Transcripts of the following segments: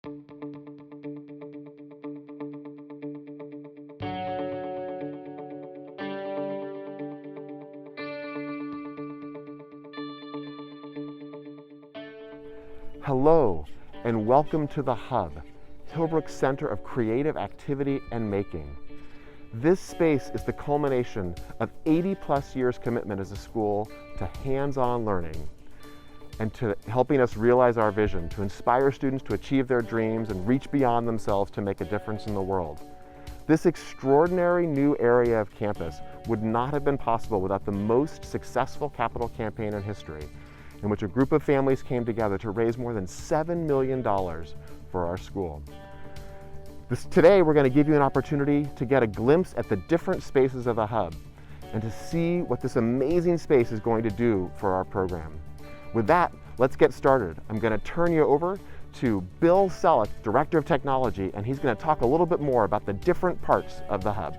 Hello, and welcome to the Hub, Hillbrook's Center of Creative Activity and Making. This space is the culmination of 80+ years commitment as a school to hands-on learning and to helping us realize our vision, to inspire students to achieve their dreams and reach beyond themselves to make a difference in the world. This extraordinary new area of campus would not have been possible without the most successful capital campaign in history, in which a group of families came together to raise more than $7 million for our school. Today, we're going to give you an opportunity to get a glimpse at the different spaces of the Hub and to see what this amazing space is going to do for our program. With that, let's get started. I'm going to turn you over to Bill Selak, Director of Technology, and he's going to talk a little bit more about the different parts of the Hub.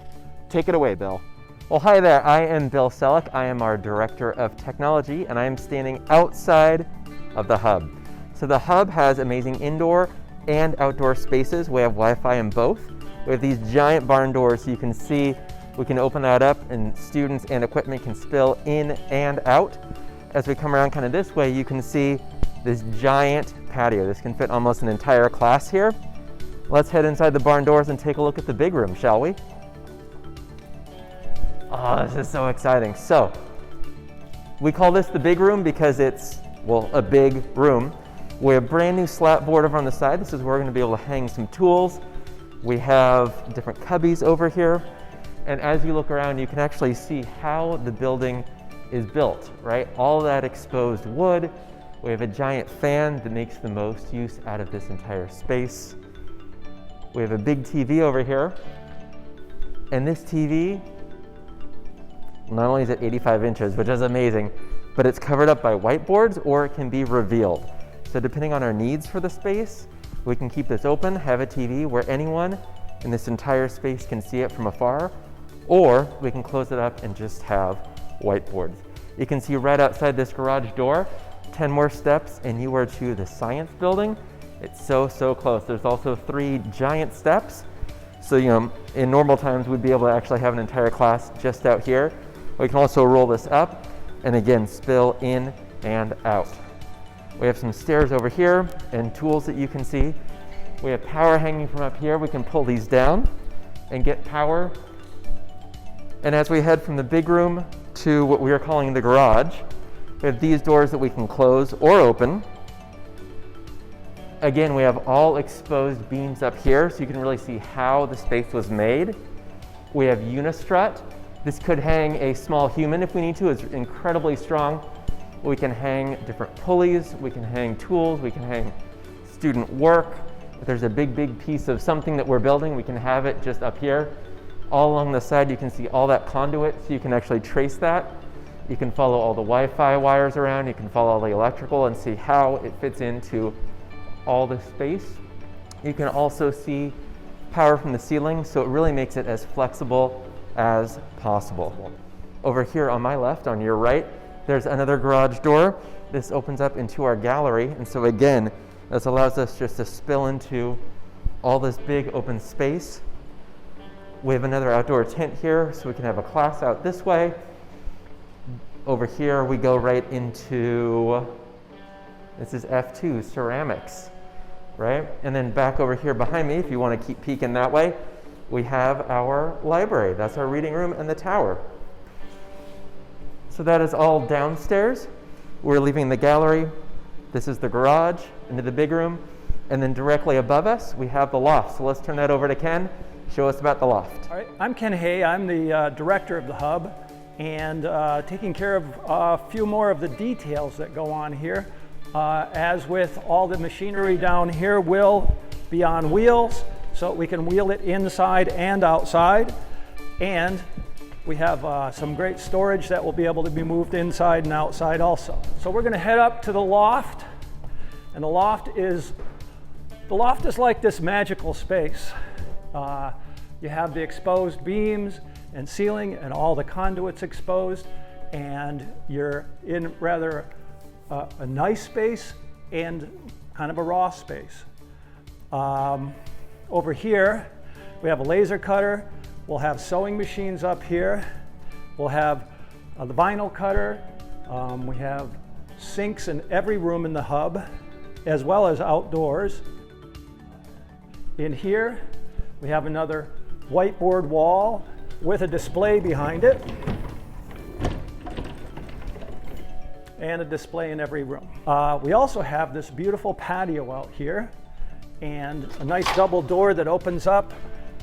Take it away, Bill. Well, hi there. I am Bill Selak. I am our Director of Technology, and I am standing outside of the Hub. So the Hub has amazing indoor and outdoor spaces. We have Wi-Fi in both. We have these giant barn doors, so you can see we can open that up and students and equipment can spill in and out. As we come around kind of this way, you can see this giant patio. This can fit almost an entire class here. Let's head inside the barn doors and take a look at the big room, shall we? Oh, this is so exciting. So, we call this the big room because it's, well, a big room. We have a brand new slat board over on the side. This is where we're going to be able to hang some tools. We have different cubbies over here. And as you look around, you can actually see how the building is built, right? All that exposed wood. We have a giant fan that makes the most use out of this entire space. We have a big TV over here. And this TV, not only is it 85 inches, which is amazing, but it's covered up by whiteboards or it can be revealed. So depending on our needs for the space, we can keep this open, have a TV where anyone in this entire space can see it from afar, or we can close it up and just have whiteboards. You can see right outside this garage door, 10 more steps and you are to the science building. It's so close. There's also 3 giant steps. So, in normal times, we'd be able to actually have an entire class just out here. We can also roll this up and again, spill in and out. We have some stairs over here and tools that you can see. We have power hanging from up here. We can pull these down and get power. And as we head from the big room to what we are calling the garage, we have these doors that we can close or open. Again, we have all exposed beams up here, so you can really see how the space was made. We have unistrut. This could hang a small human if we need to. It's incredibly strong. We can hang different pulleys. We can hang tools. We can hang student work. If there's a big piece of something that we're building, we can have it just up here. All along the side, you can see all that conduit, so you can actually trace that. You can follow all the Wi-Fi wires around. You can follow all the electrical and see how it fits into all the space. You can also see power from the ceiling, so it really makes it as flexible as possible. Over here on my left, on your right, there's another garage door. This opens up into our gallery, and so again, this allows us just to spill into all this big open space. We have another outdoor tent here, so we can have a class out this way. Over here, we go right into, this is F2, ceramics, right? And then back over here behind me, if you want to keep peeking that way, we have our library. That's our reading room and the tower. So that is all downstairs. We're leaving the gallery. This is the garage into the big room. And then directly above us, we have the loft. So let's turn that over to Ken. Show us about the loft. All right, I'm Ken Hay. I'm the director of the Hub and taking care of a few more of the details that go on here. As with all the machinery down here will be on wheels, so we can wheel it inside and outside. And we have some great storage that will be able to be moved inside and outside also. So we're gonna head up to the loft, and the loft is like this magical space. You have the exposed beams and ceiling and all the conduits exposed, and you're in rather a nice space and kind of a raw space. Over here, we have a laser cutter. We'll have sewing machines up here. We'll have the vinyl cutter. We have sinks in every room in the hub, as well as outdoors. In here, we have another whiteboard wall with a display behind it, and a display in every room. We also have this beautiful patio out here, and a nice double door that opens up,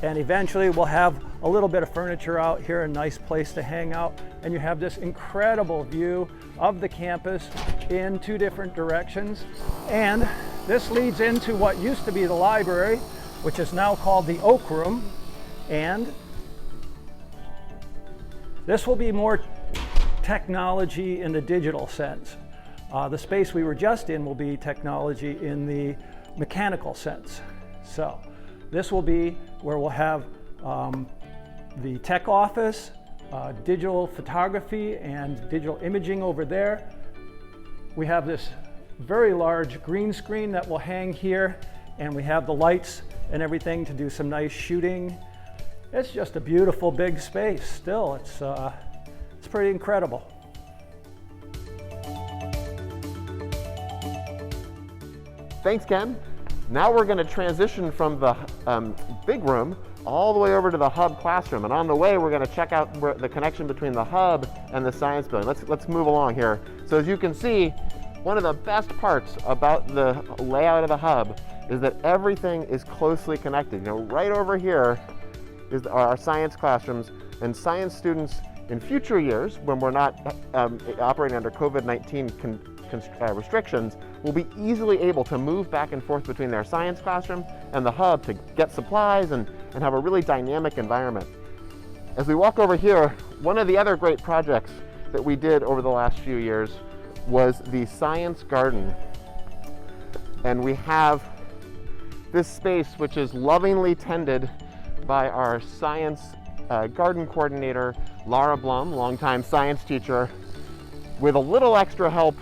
and eventually we'll have a little bit of furniture out here, a nice place to hang out, and you have this incredible view of the campus in two different directions. And this leads into what used to be the library, which is now called the Oak Room, and this will be more technology in the digital sense. The space we were just in will be technology in the mechanical sense. So this will be where we'll have the tech office, digital photography and digital imaging over there. We have this very large green screen that will hang here, and we have the lights and everything to do some nice shooting. It's just a beautiful big space still. It's pretty incredible. Thanks, Ken. Now we're going to transition from the big room all the way over to the hub classroom. And on the way, we're going to check out the connection between the hub and the science building. Let's move along here. So as you can see, one of the best parts about the layout of the hub is that everything is closely connected. You know, right over here are our science classrooms, and science students in future years, when we're not operating under COVID-19 restrictions, will be easily able to move back and forth between their science classroom and the hub to get supplies and have a really dynamic environment. As we walk over here, one of the other great projects that we did over the last few years was the science garden. And we have this space which is lovingly tended by our science garden coordinator, Laura Blum, longtime science teacher. With a little extra help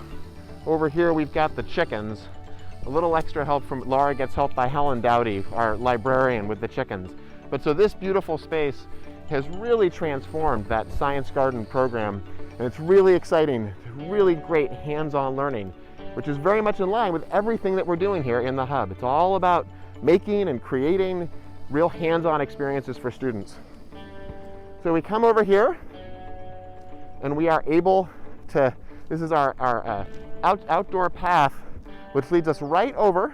over here, we've got the chickens. A little extra help from Laura gets help by Helen Dowdy, our librarian, with the chickens. But so this beautiful space has really transformed that science garden program, and it's really exciting, really great hands-on learning, which is very much in line with everything that we're doing here in the hub. It's all about making and creating real hands-on experiences for students. So we come over here, and we are able to, this is our outdoor path, which leads us right over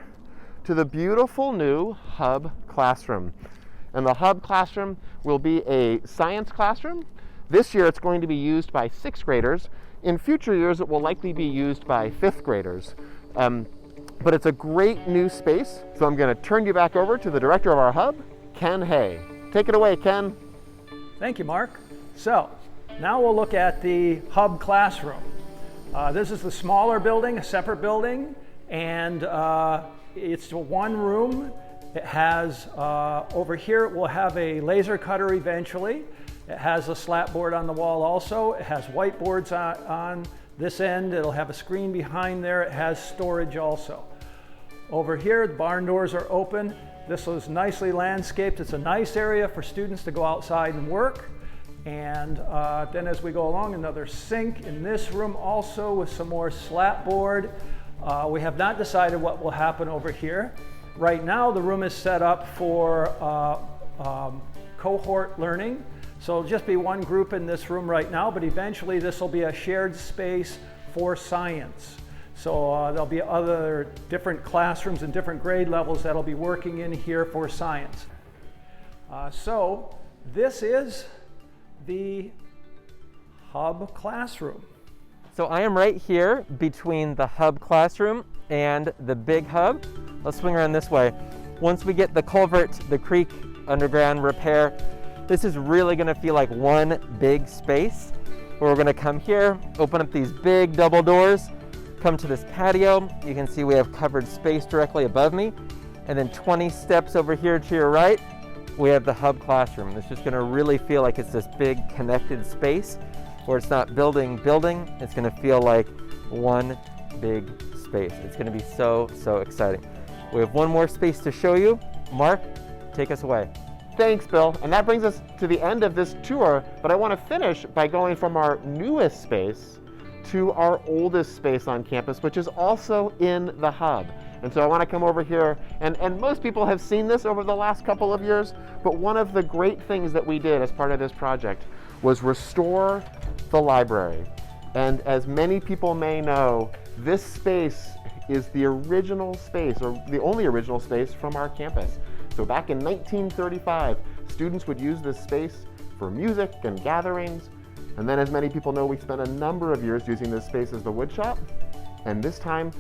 to the beautiful new hub classroom. And the hub classroom will be a science classroom. This year it's going to be used by 6th graders. In future years it will likely be used by 5th graders. But it's a great new space. So I'm going to turn you back over to the director of our hub, Ken Hay. Take it away, Ken. Thank you, Mark. So now we'll look at the hub classroom. This is the smaller building, a separate building, and it's one room. It has, over here it will have a laser cutter eventually. It has a slat board on the wall also. It has whiteboards on this end. It'll have a screen behind there. It has storage also. Over here, the barn doors are open. This was nicely landscaped. It's a nice area for students to go outside and work. And then as we go along, another sink in this room also with some more slat board. We have not decided what will happen over here. Right now, the room is set up for cohort learning. So it'll just be one group in this room right now, but eventually this will be a shared space for science. So there'll be other different classrooms and different grade levels that'll be working in here for science. So this is the hub classroom. So I am right here between the hub classroom and the big hub. Let's swing around this way. Once we get the culvert, the creek underground repair, this is really going to feel like one big space where we're going to come here, open up these big double doors, come to this patio. You can see we have covered space directly above me. And then 20 steps over here to your right, we have the hub classroom. It's just going to really feel like it's this big connected space where it's not building. It's going to feel like one big space. It's going to be so exciting. We have one more space to show you. Mark, take us away. Thanks, Bill. And that brings us to the end of this tour, but I want to finish by going from our newest space to our oldest space on campus, which is also in the hub. And so I want to come over here, and most people have seen this over the last couple of years, but one of the great things that we did as part of this project was restore the library. And as many people may know, this space is the original space, or the only original space from our campus. So back in 1935, students would use this space for music and gatherings. And then, as many people know, we spent a number of years using this space as the woodshop. And this time,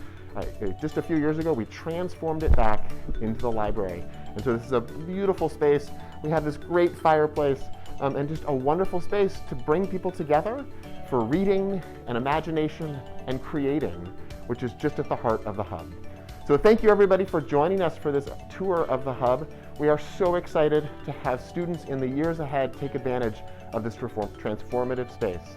just a few years ago, we transformed it back into the library. And so this is a beautiful space. We have this great fireplace and just a wonderful space to bring people together for reading and imagination and creating, which is just at the heart of the hub. So thank you everybody for joining us for this tour of the hub. We are so excited to have students in the years ahead take advantage of this transformative space.